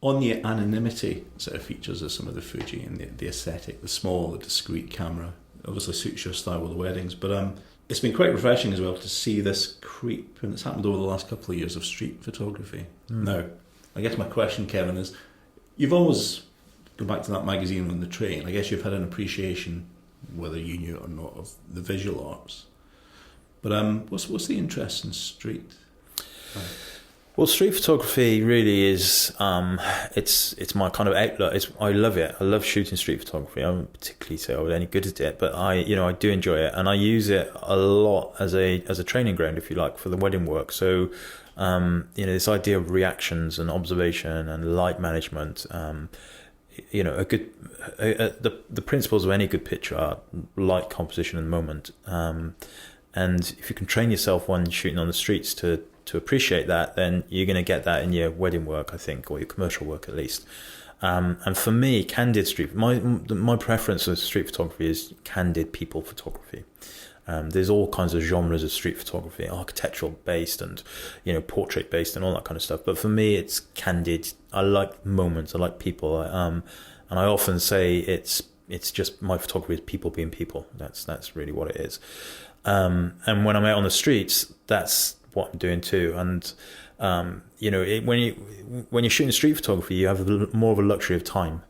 on the anonymity sort of features of some of the Fuji and the aesthetic, the small, the discreet camera, obviously suits your style with the weddings. But it's been quite refreshing as well to see this creep, and it's happened over the last couple of years, of street photography. Now, I guess my question, Kevin, is you've always, go back to that magazine on the train, I guess you've had an appreciation, whether you knew it or not, of the visual arts. But what's the interest in street? Well, street photography really is, it's my kind of outlet. I love it. I love shooting street photography. I don't particularly say I was any good at it, but I do enjoy it, and I use it a lot as a training ground, if you like, for the wedding work. So, this idea of reactions and observation and light management, the principles of any good picture are light, composition, and moment. And if you can train yourself when shooting on the streets to appreciate that, then you're going to get that in your wedding work, I think, or your commercial work at least. And for me, candid street, my preference for street photography is candid people photography. There's all kinds of genres of street photography, architectural based and, portrait based and all that kind of stuff. But for me, it's candid. I like moments. I like people. And I often say it's just my photography is people being people. That's really what it is. And when I'm out on the streets, that's what I'm doing too. And when you're shooting street photography, you have more of a luxury of time.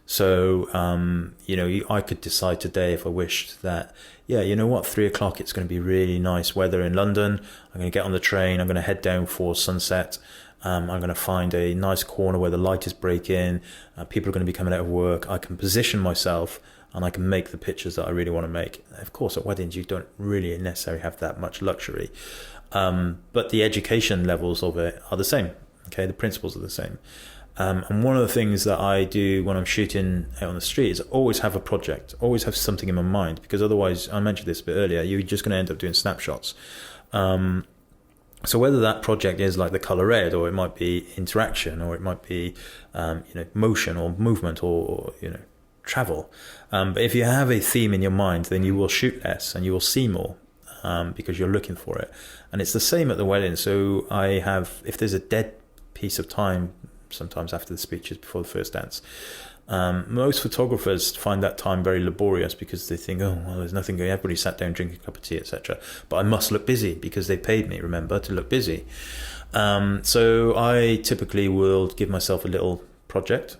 So I could decide today, if I wished, that 3:00 it's going to be really nice weather in London. I'm going to get on the train. I'm going to head down for sunset. I'm going to find a nice corner where the light is breaking. People are going to be coming out of work. I can position myself and I can make the pictures that I really want to make. Of course, at weddings, you don't really necessarily have that much luxury. But the education levels of it are the same. Okay, the principles are the same. And one of the things that I do when I'm shooting out on the street is always have a project, always have something in my mind, because otherwise, I mentioned this a bit earlier, you're just going to end up doing snapshots. So whether that project is like the color red, or it might be interaction, or it might be motion or movement or travel. But if you have a theme in your mind, then you will shoot less and you will see more. Because you're looking for it. And it's the same at the wedding. So if there's a dead piece of time, sometimes after the speeches, before the first dance, most photographers find that time very laborious, because they think, there's nothing going, everybody sat down drinking a cup of tea, etc. But I must look busy because they paid me, remember, to look busy. So I typically will give myself a little project,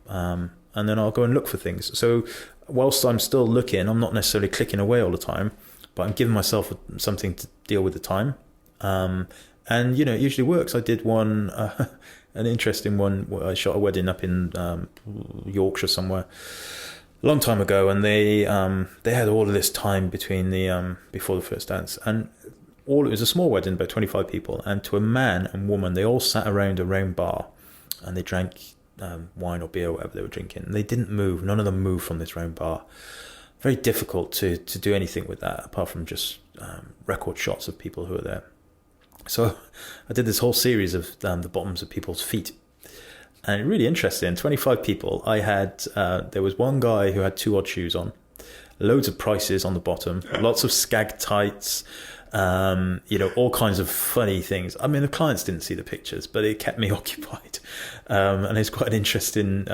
and then I'll go and look for things. So whilst I'm still looking, I'm not necessarily clicking away all the time, but I'm giving myself something to deal with the time. And, it usually works. I did one, an interesting one, where I shot a wedding up in Yorkshire somewhere a long time ago, and they had all of this time between before the first dance. And it was a small wedding, about 25 people, and to a man and woman, they all sat around a round bar, and they drank wine or beer or whatever they were drinking. And they didn't move. None of them moved from this round bar. Very difficult to do anything with that, apart from just record shots of people who are there. So I did this whole series of the bottoms of people's feet, and really interesting. 25 people. I had there was one guy who had 2 odd shoes on, loads of prices on the bottom, lots of skag tights, all kinds of funny things. I mean, the clients didn't see the pictures, but it kept me occupied, and it's quite an interesting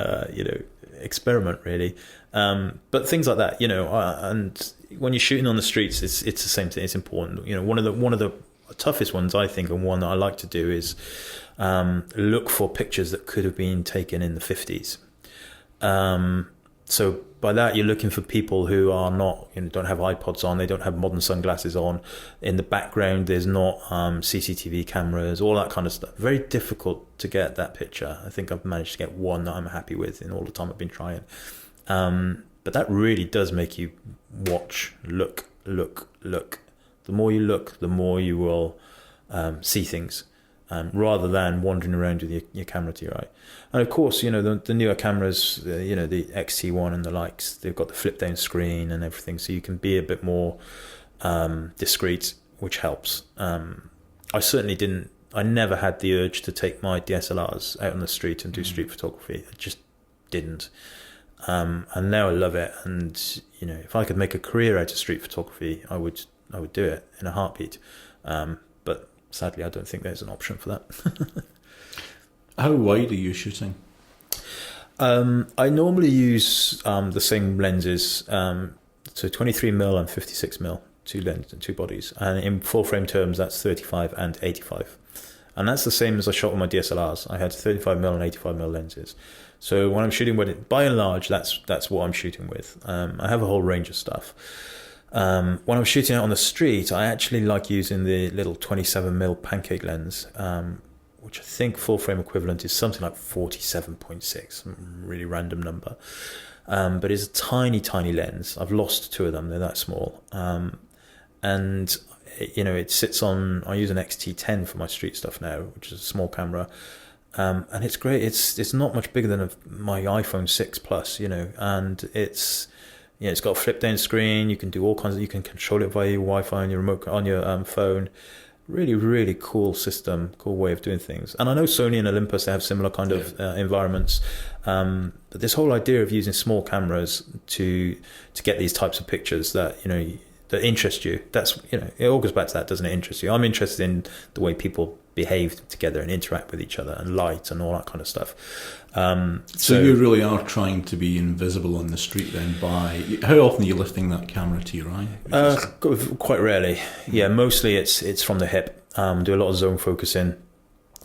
experiment, really. But things like that, and when you're shooting on the streets, it's the same thing. It's important. One of the toughest ones, I think, and one that I like to do is look for pictures that could have been taken in the 50s. So by that, you're looking for people who are not, don't have iPods on, they don't have modern sunglasses on. In the background, there's not CCTV cameras, all that kind of stuff. Very difficult to get that picture. I think I've managed to get one that I'm happy with in all the time I've been trying. But that really does make you watch, look. The more you look, the more you will see things, rather than wandering around with your camera to your eye. And of course, the newer cameras, the XT1 and the likes, they've got the flip down screen and everything, so you can be a bit more discreet, which helps. I never had the urge to take my DSLRs out on the street and do street photography. I just didn't. And now I love it. And, if I could make a career out of street photography, I would do it in a heartbeat. But sadly, I don't think there's an option for that. How wide are you shooting? I normally use the same lenses, so 23mm and 56mm, two bodies, and in full frame terms that's 35 and 85, and that's the same as I shot with my DSLRs. I had 35mm and 85mm lenses. So when I'm shooting wedding, by and large, that's what I'm shooting with. I have a whole range of stuff. When I'm shooting out on the street, I actually like using the little 27mm pancake lens, which I think full frame equivalent is something like 47.6, really random number. But it's a tiny, tiny lens. I've lost two of them, they're that small. And, it sits on, I use an XT10 for my street stuff now, which is a small camera. And it's great. It's not much bigger than my iPhone 6 Plus, and it's got a flip down screen. You can do all kinds of, you can control it via your Wi-Fi on your remote, on your phone. Really, really cool system, cool way of doing things. And I know Sony and Olympus, they have similar kind of environments. But this whole idea of using small cameras to get these types of pictures that, that interest you, that's, it all goes back to that, doesn't it interest you? I'm interested in the way people behave together and interact with each other, and light and all that kind of stuff. So you really are trying to be invisible on the street then by, how often are you lifting that camera to your eye? Quite rarely. Yeah, mostly it's from the hip. Do a lot of zone focusing.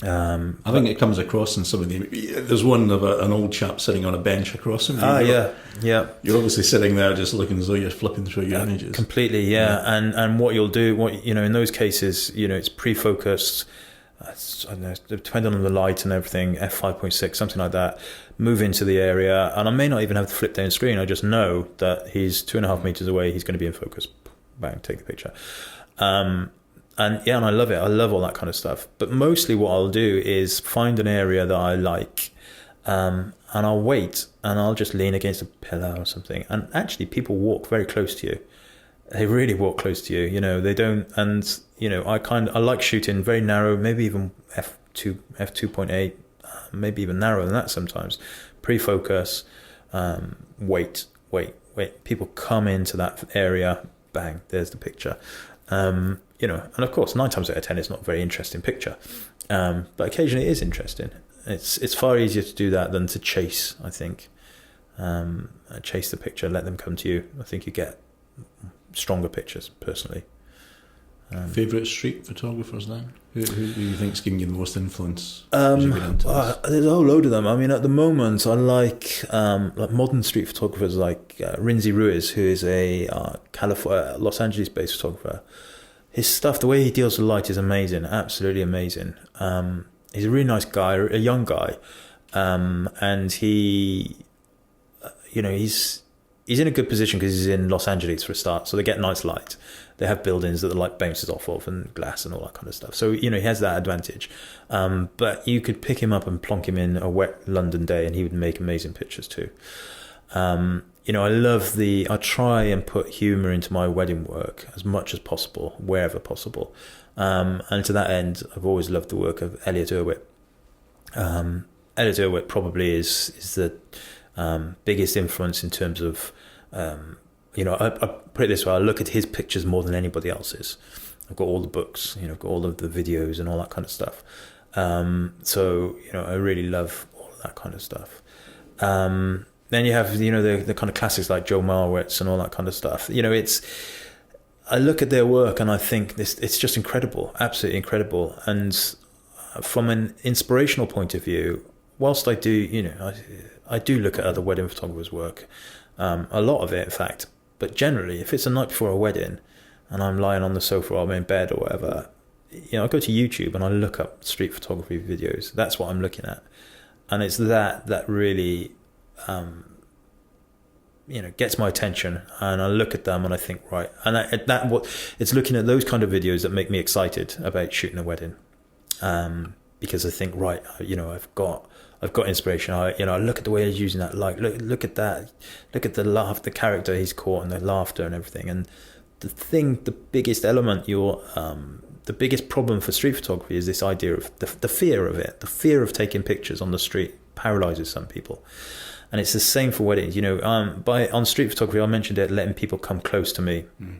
I think it comes across in some of the, there's one of an old chap sitting on a bench across him. Yeah. You're obviously sitting there just looking as though you're flipping through your images. Completely, yeah. And what you'll do, in those cases, it's pre-focused. I don't know, depending on the light and everything, f5.6, something like that, move into the area, and I may not even have to flip down screen. I just know that he's 2.5 meters away, he's going to be in focus. Bang, take the picture. And I love it. I love all that kind of stuff. But mostly what I'll do is find an area that I like, and I'll wait, and I'll just lean against a pillar or something. And actually, people walk very close to you. They really walk close to you. They don't. And I like shooting very narrow, maybe even f2.8, maybe even narrower than that sometimes. Pre-focus, wait. People come into that area, bang, there's the picture. And of course, 9 times out of 10, it's not a very interesting picture, but occasionally it is interesting. It's far easier to do that than to chase. I think chase the picture, let them come to you. I think you get stronger pictures, personally. Favourite street photographers then? Who do you think's giving you the most influence? There's a whole load of them. I mean, at the moment, I like modern street photographers like Rinzi Ruiz, who is a Los Angeles-based photographer. His stuff, the way he deals with light is amazing, absolutely amazing. He's a really nice guy, a young guy, and he, he's in a good position because he's in Los Angeles for a start, so they get nice light. They have buildings that the light bounces off of and glass and all that kind of stuff. So, he has that advantage. But you could pick him up and plonk him in a wet London day and he would make amazing pictures too. I try and put humour into my wedding work as much as possible, wherever possible. And to that end, I've always loved the work of Elliot Erwitt. Elliot Erwitt probably is the biggest influence in terms of, I put it this way, I look at his pictures more than anybody else's. I've got all the books, got all of the videos and all that kind of stuff. I really love all of that kind of stuff. Then you have, the kind of classics like Joe Marwitz and all that kind of stuff. I look at their work and I think it's just incredible, absolutely incredible. And from an inspirational point of view, whilst I do, I do look at other wedding photographers' work, a lot of it, in fact. But generally, if it's a night before a wedding and I'm lying on the sofa or I'm in bed or whatever, I go to YouTube and I look up street photography videos. That's what I'm looking at. And it's that really, gets my attention. And I look at them and I think, right. And it's looking at those kind of videos that make me excited about shooting a wedding. Because I think, right, I've got inspiration. I look at the way he's using that light. Look at that. Look at the laugh, the character he's caught, and the laughter and everything. And the biggest element, the biggest problem for street photography is this idea of the fear of it. The fear of taking pictures on the street paralyzes some people, and it's the same for weddings. On street photography, I mentioned it, letting people come close to me. Mm.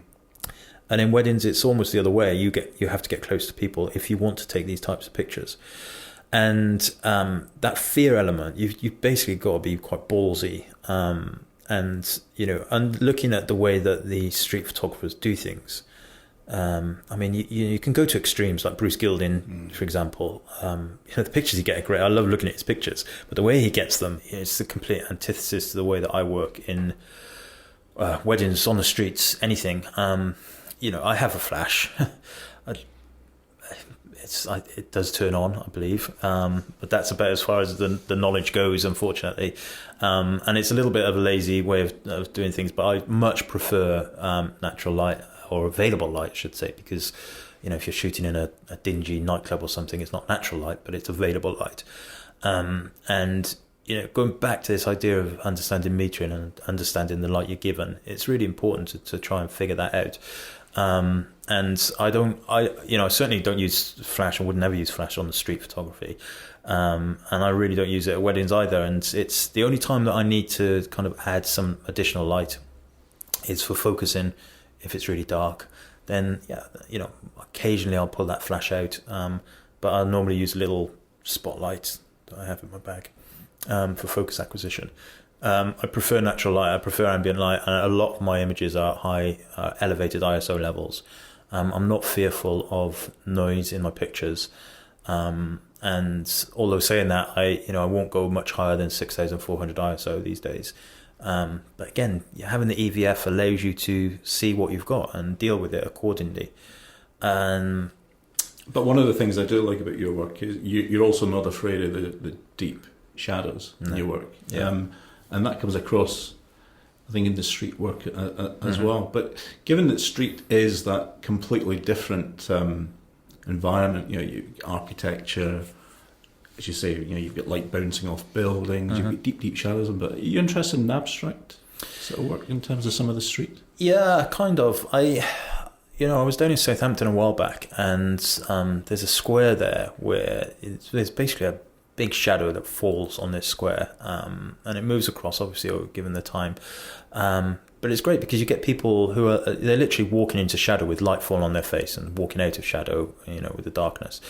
And in weddings, it's almost the other way. You have to get close to people if you want to take these types of pictures. And that fear element, you've basically got to be quite ballsy. And, and looking at the way that the street photographers do things. I mean, you can go to extremes like Bruce Gilding, for example. The pictures he gets are great. I love looking at his pictures, but the way he gets them is the complete antithesis to the way that I work in weddings, on the streets, anything. I have a flash. It does turn on, I believe, but that's about as far as the knowledge goes, unfortunately. And it's a little bit of a lazy way of doing things, but I much prefer natural light, or available light, I should say, because if you're shooting in a dingy nightclub or something, it's not natural light, but it's available light. And going back to this idea of understanding metering and understanding the light you're given, it's really important to try and figure that out. And I certainly don't use flash. I would never use flash on the street photography. And I really don't use it at weddings either. And it's the only time that I need to kind of add some additional light is for focusing. If it's really dark, then occasionally I'll pull that flash out. But I'll normally use a little spotlight that I have in my bag for focus acquisition. I prefer natural light. I prefer ambient light, and a lot of my images are high, elevated ISO levels. I'm not fearful of noise in my pictures, and although saying that, I won't go much higher than 6,400 ISO these days. But again, having the EVF allows you to see what you've got and deal with it accordingly. But one of the things I do like about your work is you're also not afraid of the deep shadows in your work. Yeah. And that comes across, I think, in the street work as well. But given that street is that completely different environment, architecture, as you say, you've got light bouncing off buildings, you've got deep shadows. But are you interested in abstract sort of work in terms of some of the street? Yeah, kind of. I was down in Southampton a while back, and there's a square there where there's basically a big shadow that falls on this square, and it moves across, obviously, given the time. But it's great because you get people who they're literally walking into shadow with light fall on their face and walking out of shadow, with the darkness.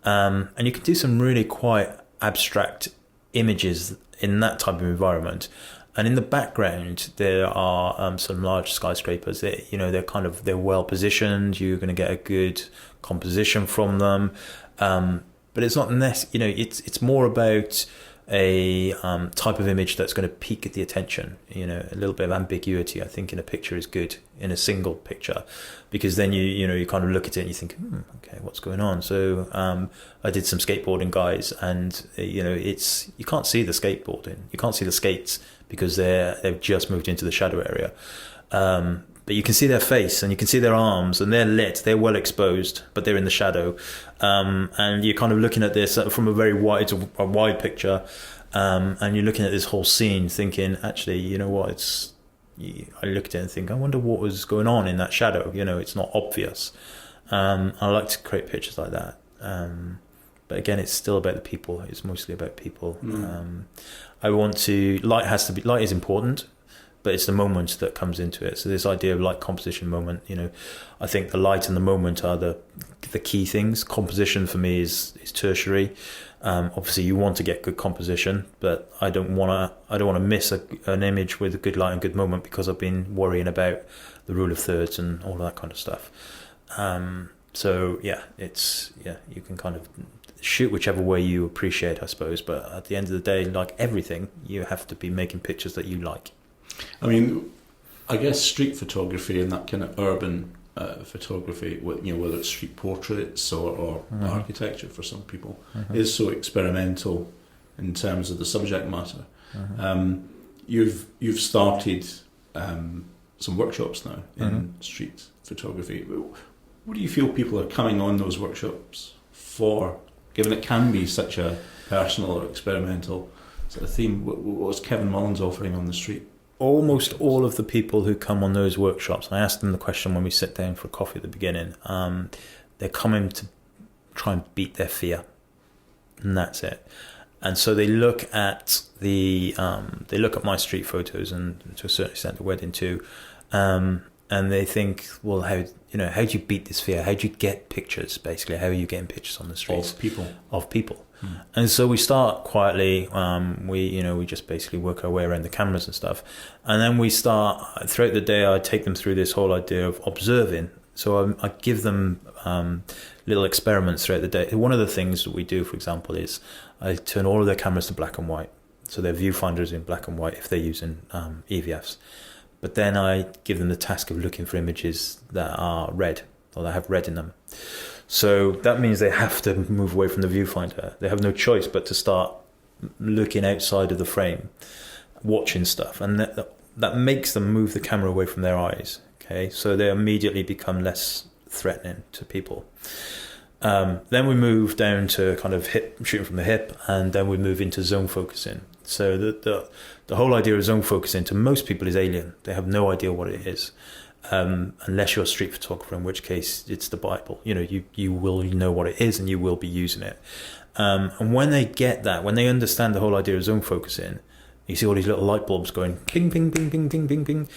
And you can do some really quite abstract images in that type of environment. And in the background, there are some large skyscrapers. They're well positioned. You're going to get a good composition from them. But it's not it's more about a type of image that's going to pique the attention. A little bit of ambiguity, I think, in a picture is good in a single picture, because then you kind of look at it and you think, okay, what's going on? So I did some skateboarding guys, and you can't see the skateboarding, you can't see the skates because they've just moved into the shadow area. But you can see their face and you can see their arms, and they're lit, they're well exposed, but they're in the shadow. And you're kind of looking at this from a very wide picture, and you're looking at this whole scene thinking, actually, you know what, I look at it and think, I wonder what was going on in that shadow. It's not obvious. I like to create pictures like that. But again, it's still about the people. It's mostly about people. Light is important, but it's the moment that comes into it. So this idea of light composition moment, I think the light and the moment are the key things. Composition for me is tertiary. Obviously, you want to get good composition, but I don't want to miss an image with a good light and good moment because I've been worrying about the rule of thirds and all of that kind of stuff. So you can kind of shoot whichever way you appreciate, I suppose. But at the end of the day, like everything, you have to be making pictures that you like. I mean, I guess street photography and that kind of urban photography, whether it's street portraits or architecture for some people, is so experimental in terms of the subject matter. You've started some workshops now in street photography. What do you feel people are coming on those workshops for, given it can be such a personal or experimental sort of theme? What was Kevin Mullins offering on the street? Almost all of the people who come on those workshops, and I ask them the question when we sit down for coffee at the beginning, they're coming to try and beat their fear, and that's it. And so they look at my street photos, and to a certain extent the wedding too, and they think, well, how do you beat this fear? How do you get pictures? Basically, how are you getting pictures on the streets of people? And so we start quietly. We just basically work our way around the cameras and stuff, and then we start throughout the day. I take them through this whole idea of observing. So I give them little experiments throughout the day. One of the things that we do, for example, is I turn all of their cameras to black and white. So their viewfinders in black and white if they're using EVFs. But then I give them the task of looking for images that are red or that have red in them. So that means they have to move away from the viewfinder. They have no choice but to start looking outside of the frame, watching stuff. And that makes them move the camera away from their eyes. Okay, so they immediately become less threatening to people. Then we move down to kind of shooting from the hip, and then we move into zone focusing. So the whole idea of zone focusing to most people is alien. They have no idea what it is, unless you're a street photographer, in which case it's the Bible. You will know what it is and you will be using it. And when they get that, when they understand the whole idea of zone focusing, you see all these little light bulbs going ping, ping, ping, ping, ping, ping, ping.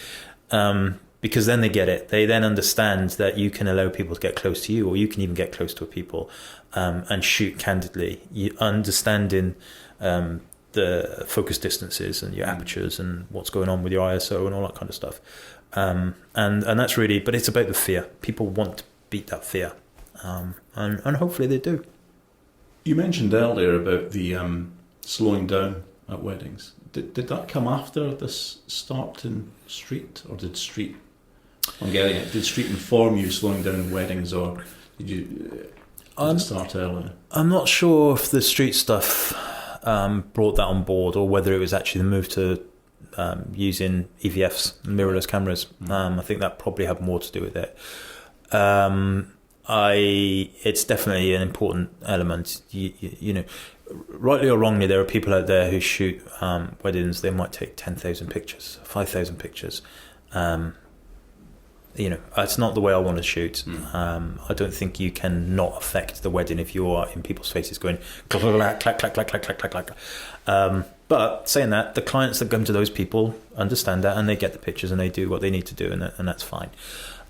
Because then they get it. They then understand that you can allow people to get close to you, or you can even get close to people and shoot candidly. You understanding the focus distances and your apertures and what's going on with your ISO and all that kind of stuff. And that's really, but it's about the fear. People want to beat that fear, and hopefully they do. You mentioned earlier about the slowing down at weddings. Did that come after this start in street, or did street? I'm getting it. Did street inform you slowing down weddings, or did it start earlier? I'm not sure if the street stuff brought that on board, or whether it was actually the move to using EVFs, mirrorless cameras. I think that probably had more to do with it. It's definitely an important element. You know, rightly or wrongly, there are people out there who shoot weddings. They might take 10,000 pictures, 5,000 pictures. It's not the way I want to shoot. I don't think you can not affect the wedding if you are in people's faces going clack, clack, clack, clack, clack, clack, clack, clack. But saying that, the clients that come to those people understand that, and they get the pictures and they do what they need to do, and that's fine.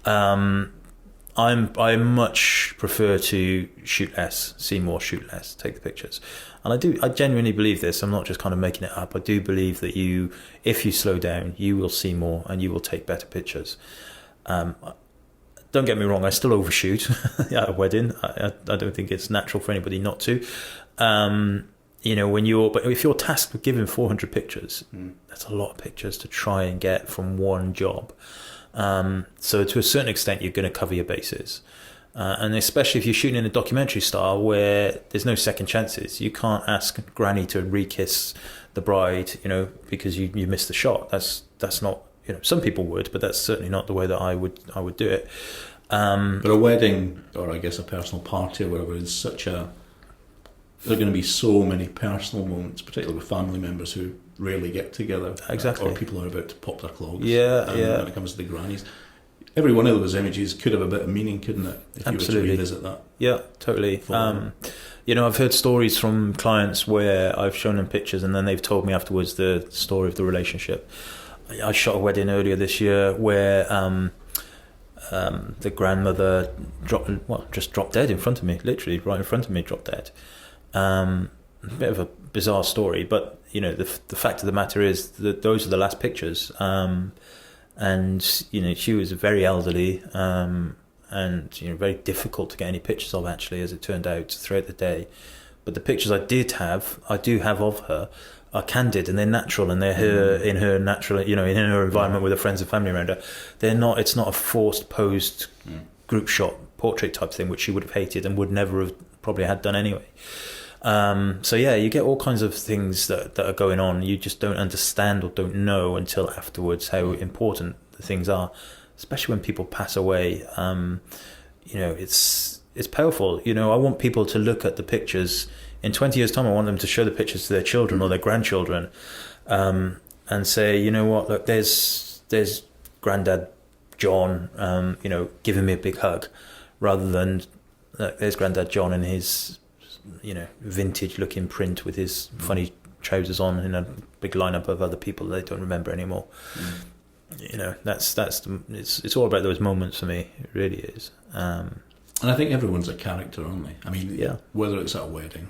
I much prefer to shoot less, see more, shoot less, take the pictures. And I genuinely believe this. I'm not just kind of making it up. I do believe that if you slow down, you will see more and you will take better pictures. Don't get me wrong, I still overshoot at a wedding. I don't think it's natural for anybody not to. But if you're tasked with giving 400 pictures, that's a lot of pictures to try and get from one job. So to a certain extent, you're going to cover your bases. And especially if you're shooting in a documentary style where there's no second chances. You can't ask Granny to re-kiss the bride, because you missed the shot. That's not, some people would, but that's certainly not the way that I would do it. But a wedding, or I guess a personal party or whatever, is there are going to be so many personal moments, particularly with family members who rarely get together. Exactly. Or people are about to pop their clogs. Yeah. When it comes to the grannies. Every one of those images could have a bit of meaning, couldn't it? If Absolutely. you were to revisit that. Yeah, totally. I've heard stories from clients where I've shown them pictures and then they've told me afterwards the story of the relationship. I shot a wedding earlier this year where the grandmother just dropped dead in front of me, literally right in front of me, dropped dead. A bit of a bizarre story, but the fact of the matter is that those are the last pictures. And she was very elderly, and very difficult to get any pictures of, actually, as it turned out, throughout the day. But the pictures I do have of her are candid, and they're natural, and they're her in her natural, in her environment with her friends and family around her. It's not a forced posed group shot portrait type thing, which she would have hated and would never have probably had done anyway. You get all kinds of things that are going on. You just don't understand or don't know until afterwards how important the things are, especially when people pass away. It's powerful. I want people to look at the pictures in 20 years' time. I want them to show the pictures to their children or their grandchildren, and say, you know what, look, there's Granddad John, giving me a big hug, rather than look, there's Granddad John in his vintage looking print with his funny trousers on in a big lineup of other people they don't remember anymore. It's all about those moments for me. It really is. And I think everyone's a character, aren't they? I mean, Yeah. whether it's at a wedding,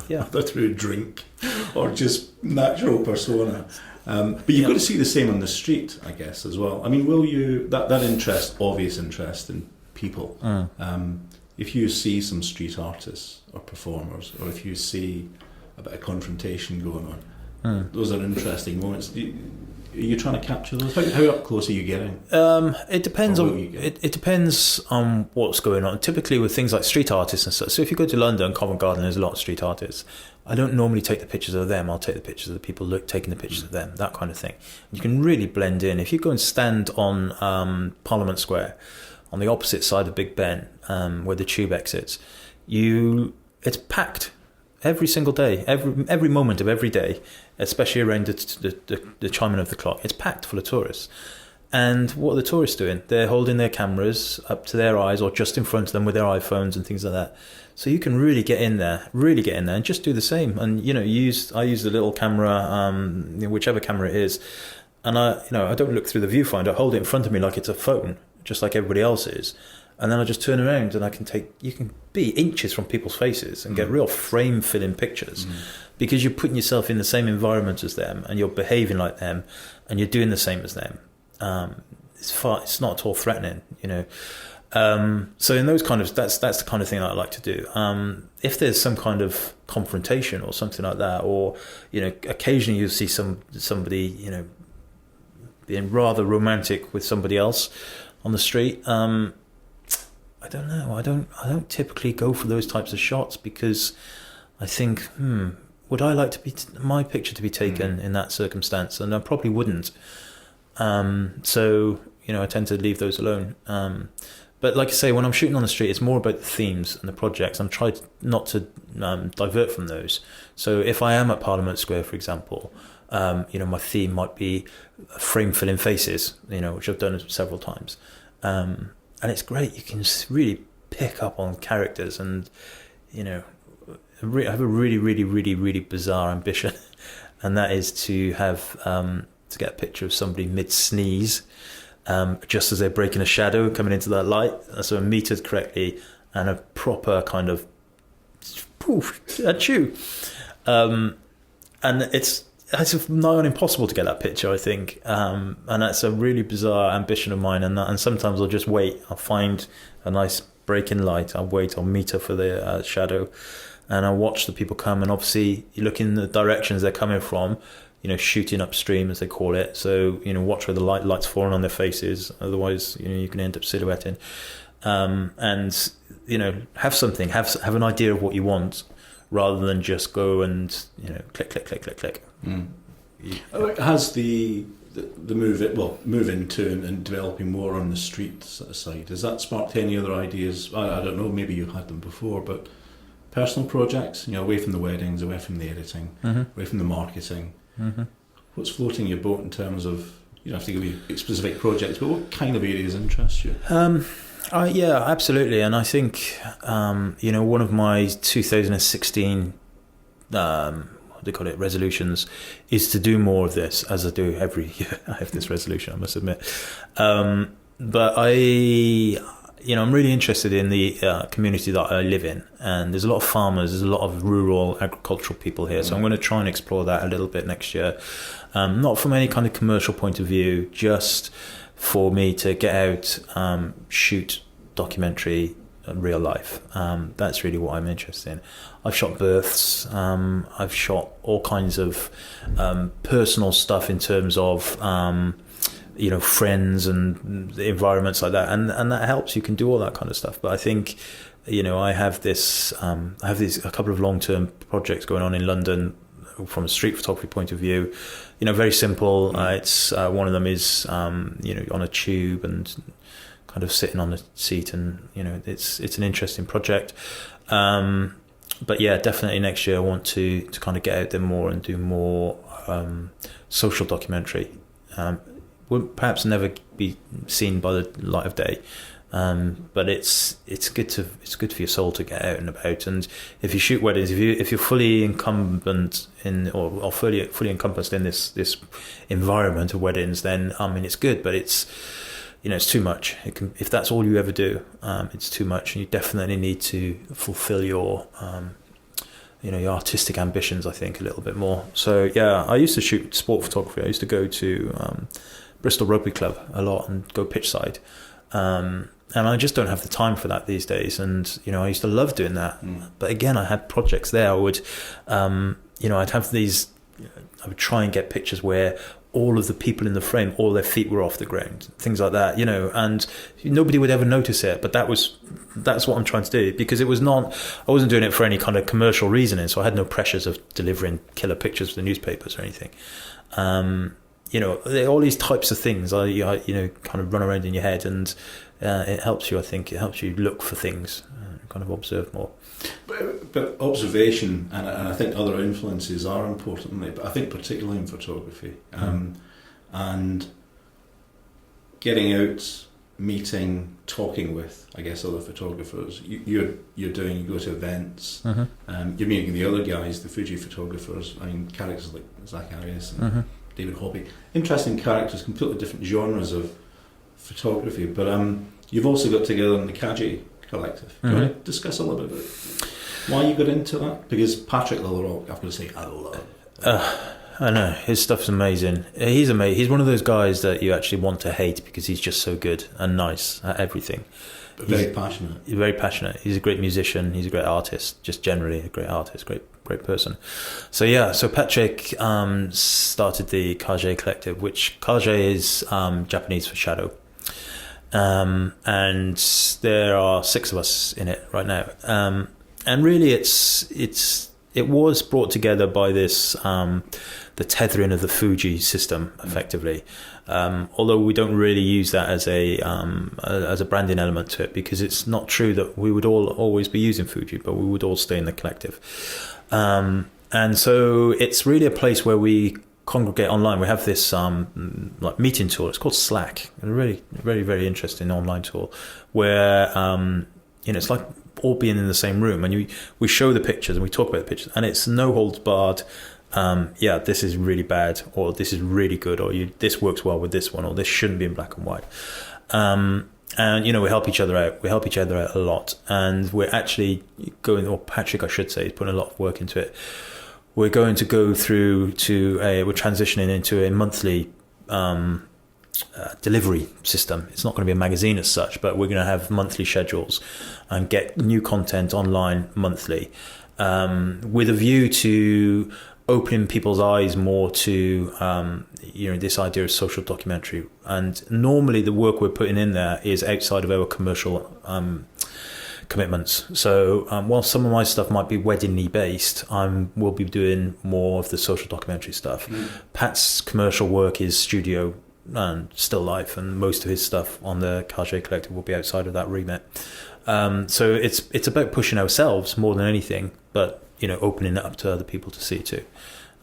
Yeah. whether through a drink, or just natural persona. But you've got to see the same on the street, I guess, as well. I mean, will you, that interest, obvious interest in people, if you see some street artists or performers, or if you see a bit of confrontation going on, those are interesting moments. Are you trying to capture those? How up close are you getting? It depends on it depends on what's going on. Typically with things like street artists and stuff. So if you go to London, Covent Garden, there's a lot of street artists. I don't normally take the pictures of them. I'll take the pictures of the people taking the pictures of them, that kind of thing. You can really blend in. If you go and stand on Parliament Square, on the opposite side of Big Ben, where the tube exits, it's packed. Every single day, every moment of every day, especially around the chiming of the clock, it's packed full of tourists. And what are the tourists doing? They're holding their cameras up to their eyes or just in front of them with their iPhones and things like that. So you can really get in there and just do the same. And, I use the little camera, whichever camera it is. And I don't look through the viewfinder. I hold it in front of me like it's a phone, just like everybody else is. And then I just turn around and you can be inches from people's faces and get real frame filling pictures because you're putting yourself in the same environment as them and you're behaving like them and you're doing the same as them. It's not at all threatening, So in those that's the kind of thing I like to do. If there's some kind of confrontation or something like that, or, occasionally you'll see somebody, being rather romantic with somebody else on the street, I don't know. I don't typically go for those types of shots because I think, would I like my picture to be taken in that circumstance? And I probably wouldn't. So I tend to leave those alone. But like I say, when I'm shooting on the street, it's more about the themes and the projects. I'm trying not to divert from those. So if I am at Parliament Square, for example, my theme might be frame filling faces, which I've done several times. And it's great. You can really pick up on characters and, I have a really, really, really, really bizarre ambition. And that is to have, to get a picture of somebody mid-sneeze, just as they're breaking a shadow coming into that light. So metered correctly and a proper kind of poof, achoo. And it's nigh on impossible to get that picture, I think, and that's a really bizarre ambition of mine. And sometimes I'll just wait. I'll find a nice break in light. I'll wait. I'll meter for the shadow, and I'll watch the people come. And obviously, you look in the directions they're coming from. Shooting upstream, as they call it. So watch where the light's falling on their faces. Otherwise, you can end up silhouetting. And have an idea of what you want, rather than just go and click, click, click, click, click. Has the move into and developing more on the street side, has that sparked any other ideas? I don't know, maybe you had them before, but personal projects, away from the weddings, away from the editing, away from the marketing. What's floating your boat in terms of, you don't have to give me specific projects, but what kind of areas interest you? Yeah, absolutely. And I think, one of my 2016, what do they call it, resolutions, is to do more of this, as I do every year. I have this resolution, I must admit. But I'm really interested in the community that I live in. And there's a lot of farmers, there's a lot of rural agricultural people here. So I'm going to try and explore that a little bit next year. Not from any kind of commercial point of view, just for me to get out, shoot documentary, real life. That's really what I'm interested in. I've shot births. I've shot all kinds of personal stuff in terms of friends and environments like that, and that helps. You can do all that kind of stuff. But I think I have a couple of long-term projects going on in London from a street photography point of view. Very simple. It's one of them is on a tube and kind of sitting on the seat, and it's an interesting project. But yeah, definitely next year I want to kind of get out there more and do more social documentary. Will perhaps never be seen by the light of day, but it's good for your soul to get out and about. And if you shoot weddings, if you're fully incumbent in or fully encompassed in this environment of weddings, then it's good. But it's it's too much. If that's all you ever do, it's too much, and you definitely need to fulfill your your artistic ambitions, I think, a little bit more. So yeah, I used to shoot sport photography. I used to go to Bristol Rugby Club a lot and go pitch side. And I just don't have the time for that these days. And, I used to love doing that. But again, I had projects there. I would, I'd have these, I would try and get pictures where all of the people in the frame, all their feet were off the ground, things like that, and nobody would ever notice it. But that's what I'm trying to do, because I wasn't doing it for any kind of commercial reasoning. So I had no pressures of delivering killer pictures for the newspapers or anything. All these types of things, kind of run around in your head, and it helps you. I think it helps you look for things, kind of observe more. But observation and I think other influences are important, but I think particularly in photography, and getting out, meeting, talking with, I guess, other photographers. You go to events, you're meeting the other guys, the Fuji photographers. I mean, characters like Zach Arias and David Hobby, interesting characters, completely different genres of photography. But you've also got together in the Kaji collective. Can I discuss a little bit about why you got into that? Because Patrick Lillerock, I've got to say, I love. I know, his stuff's amazing. He's amazing. He's one of those guys that you actually want to hate because he's just so good and nice at everything. But very passionate. He's very passionate. He's a great musician. He's a great artist. Just generally a great artist. Great person. So Patrick started the Kaji collective, which Kaji is Japanese for shadow. And there are 6 of us in it right now. And really, it was brought together by this the tethering of the Fuji system, effectively. Although we don't really use that as a branding element to it, because it's not true that we would all always be using Fuji, but we would all stay in the collective. And so it's really a place where we congregate online. We have this like meeting tool. It's called Slack. A really very, very interesting online tool where it's like all being in the same room, and we show the pictures and we talk about the pictures, and it's no holds barred. This is really bad, or this is really good, or this works well with this one, or this shouldn't be in black and white. And we help each other out. We help each other out a lot, and we're actually going, or Patrick, I should say, is putting a lot of work into it. We're going to go through we're transitioning into a monthly delivery system. It's not going to be a magazine as such, but we're going to have monthly schedules and get new content online monthly, with a view to opening people's eyes more to this idea of social documentary. And normally the work we're putting in there is outside of our commercial commitments. So while some of my stuff might be weddingly based, we'll be doing more of the social documentary stuff. Pat's commercial work is studio and still life, and most of his stuff on the Kaji collective will be outside of that remit. So it's about pushing ourselves more than anything, but opening it up to other people to see too.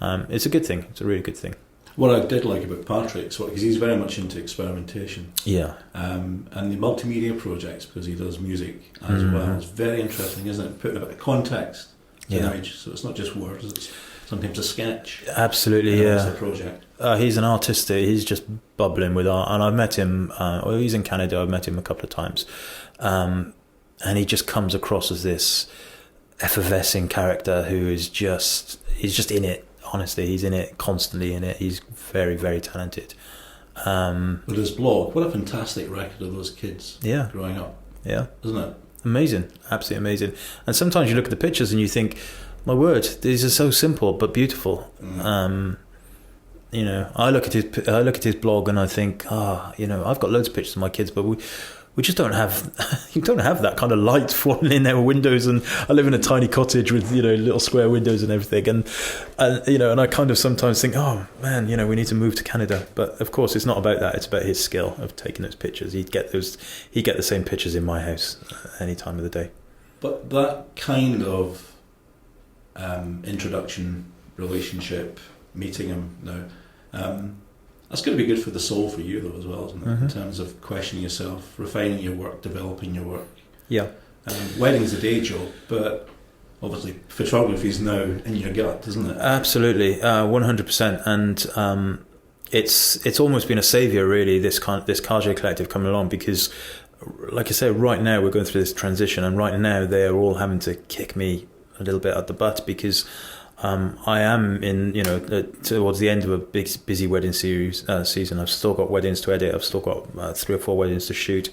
It's a good thing. It's a really good thing. What I did like about Patrick's work is he's very much into experimentation. Yeah. And the multimedia projects, because he does music as well, is very interesting, isn't it? Putting a bit of context to an image, so it's not just words, it's sometimes a sketch. Absolutely, yeah. It's a project. He's an artist. He's just bubbling with art, and I've met him. He's in Canada. I've met him a couple of times, and he just comes across as this effervescing character who is he's just in it. Honestly, he's in it, constantly in it. He's very, very talented. With his blog, what a fantastic record of those kids growing up. Yeah. Isn't it? Amazing. Absolutely amazing. And sometimes you look at the pictures and you think, my word, these are so simple but beautiful. I look at his blog and I think, I've got loads of pictures of my kids, but we just don't have that kind of light falling in our windows, and I live in a tiny cottage with little square windows and everything, and I kind of sometimes think, oh man, we need to move to Canada. But of course it's not about that. It's about his skill of taking those pictures. He'd get the same pictures in my house any time of the day. But that kind of introduction, relationship, meeting him now, that's going to be good for the soul for you though as well, isn't it? In terms of questioning yourself, refining your work, developing your work. Yeah. Wedding's a day job, but obviously photography is now in your gut, isn't it? Absolutely, 100%. And it's almost been a saviour, really, this Kage collective coming along, because, like I say, right now we're going through this transition, and right now they're all having to kick me a little bit at the butt, because I am in, towards the end of a big busy wedding season. I've still got weddings to edit. I've still got 3 or 4 weddings to shoot.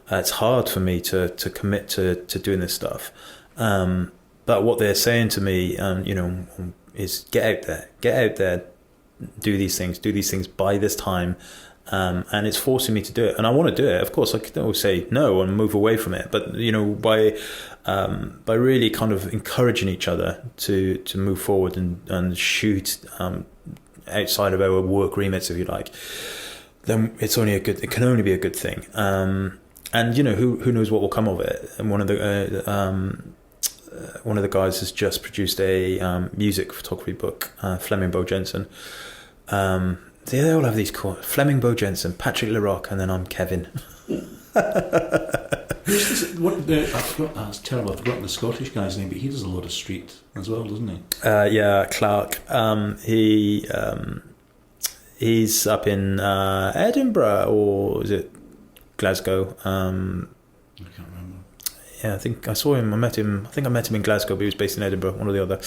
It's hard for me to commit to doing this stuff. But what they're saying to me, is get out there, do these things by this time. And it's forcing me to do it, and I want to do it. Of course, I could always say no and move away from it, but by really kind of encouraging each other to move forward and shoot outside of our work remits, if you like, then it can only be a good thing. And who knows what will come of it. And one of the guys has just produced a music photography book, Fleming Bo Jensen. They all have these cool Fleming Bo Jensen, Patrick Larocque, and then I'm Kevin. That's terrible. I've forgotten the Scottish guy's name, but he does a lot of street as well, doesn't he? Yeah, Clark. He's up in Edinburgh, or is it Glasgow? I can't remember. Yeah, I think I saw him. I met him in Glasgow, but he was based in Edinburgh, one or the other.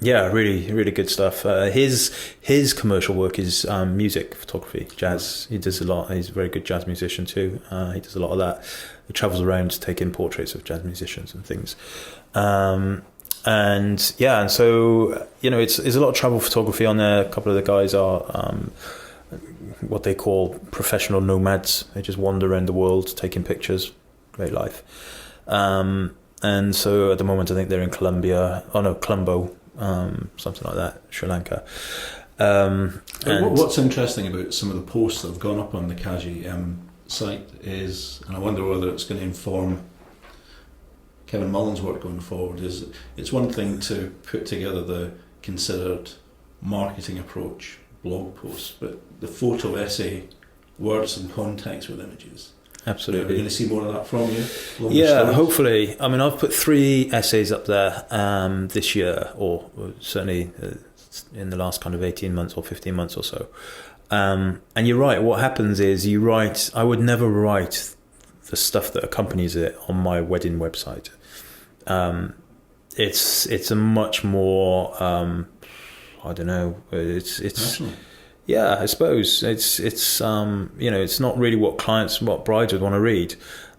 Yeah, really, really good stuff. His commercial work is music photography, jazz. He does a lot. He's a very good jazz musician too. He does a lot of that. He travels around taking portraits of jazz musicians and things. And so it's a lot of travel photography on there. A couple of the guys are what they call professional nomads. They just wander around the world taking pictures. Great life. And so at the moment, I think they're in Colombo. Something like that, Sri Lanka. What's interesting about some of the posts that have gone up on the Kage site is, and I wonder whether it's going to inform Kevin Mullins' work going forward, is it's one thing to put together the considered marketing approach blog posts, but the photo essay, words and context with images. Absolutely. Are we going to see more of that from you? Yeah, hopefully. I mean, I've put 3 essays up there this year, or certainly in the last kind of 18 months or 15 months or so. And you're right. What happens is I would never write the stuff that accompanies it on my wedding website. It's a much more, I don't know, it's personal. Yeah, I suppose it's not really what brides would want to read.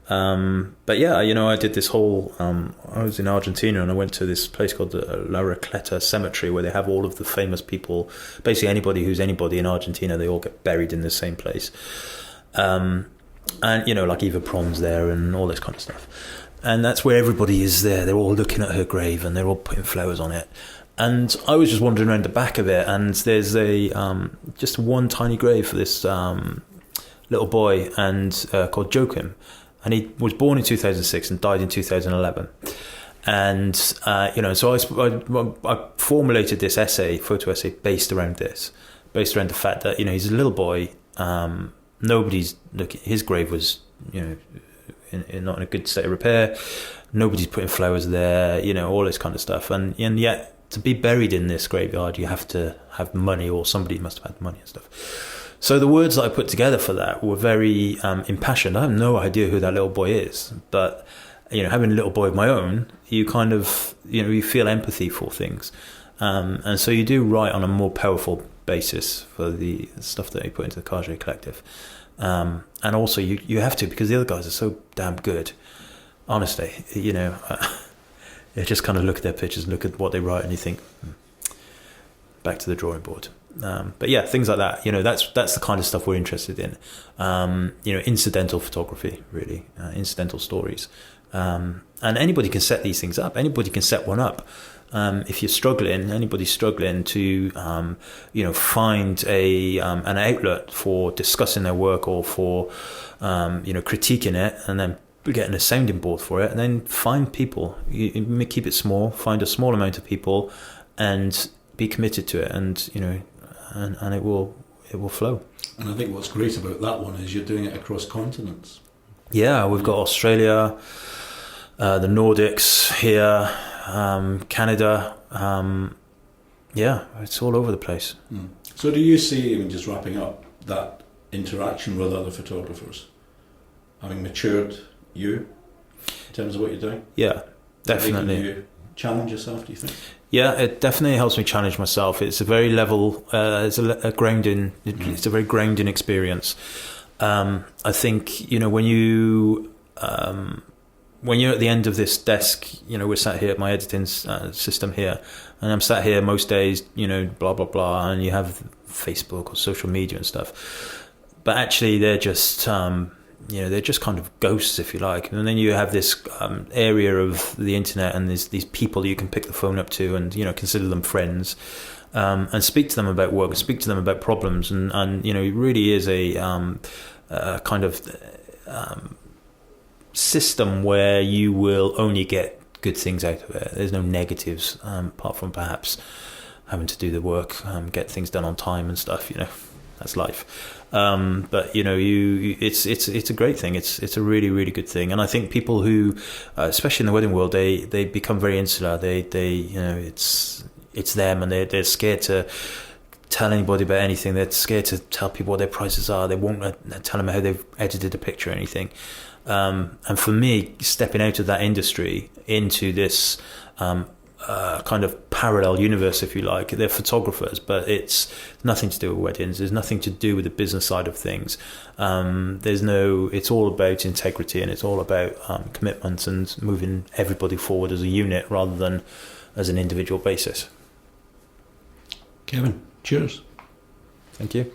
But yeah, I did this whole. I was in Argentina and I went to this place called the La Recleta Cemetery, where they have all of the famous people. Basically, anybody who's anybody in Argentina, they all get buried in the same place. And like Eva Braun's there and all this kind of stuff. And that's where everybody is there. They're all looking at her grave and they're all putting flowers on it. And I was just wandering around the back of it, and there's just one tiny grave for this little boy called Joachim, and he was born in 2006 and died in 2011. And so I formulated this photo essay based around the fact that he's a little boy. Nobody's looking. His grave was not in a good state of repair. Nobody's putting flowers there. All this kind of stuff, and yet, to be buried in this graveyard, you have to have money, or somebody must have had money and stuff. So the words that I put together for that were very impassioned. I have no idea who that little boy is, but having a little boy of my own, you kind of you feel empathy for things, and so you do write on a more powerful basis for the stuff that you put into the Kage collective, and also you have to, because the other guys are so damn good. Honestly, you just kind of look at their pictures, look at what they write, and you think, back to the drawing board. But yeah, things like that. That's the kind of stuff we're interested in. Incidental photography, really, incidental stories. And anybody can set these things up. Anybody can set one up. If you're struggling, anybody's struggling to, find an outlet for discussing their work, or for, critiquing it, and then getting a sounding board for it, and then find people. You keep it small, find a small amount of people, and be committed to it, and and it will flow. And I think what's great about that one is you're doing it across continents. Yeah, we've got Australia, the Nordics here, Canada, Yeah, it's all over the place. So do you see, I mean, just wrapping up, that interaction with other photographers having matured you in terms of what you're doing? Yeah, definitely. Making you challenge yourself, do you think? Yeah, it definitely helps me challenge myself. It's a very level, it's a grounding, it's a very grounding experience. I think, you know, when you're at the end of this desk, you know, we're sat here at my editing system here, and I'm sat here most days, you know, blah, blah, blah, and you have Facebook or social media and stuff. But actually they're just, you know, they're just kind of ghosts, if you like. And then you have this area of the internet, and there's these people you can pick the phone up to and, you know, consider them friends, and speak to them about work, and speak to them about problems. And you know, it really is a kind of system where you will only get good things out of it. There's no negatives, apart from perhaps having to do the work, get things done on time and stuff, you know. That's life. But you know, it's a great thing. It's a really, really good thing. And I think people who, especially in the wedding world, they become very insular. They you know, it's them, and they're scared to tell anybody about anything. They're scared to tell people what their prices are. They won't tell them how they've edited a picture or anything. And for me, stepping out of that industry into this kind of parallel universe, if you like, they're photographers, but it's nothing to do with weddings. There's nothing to do with the business side of things. It's all about integrity, and it's all about commitment and moving everybody forward as a unit rather than as an individual basis. Kevin, cheers. Thank you.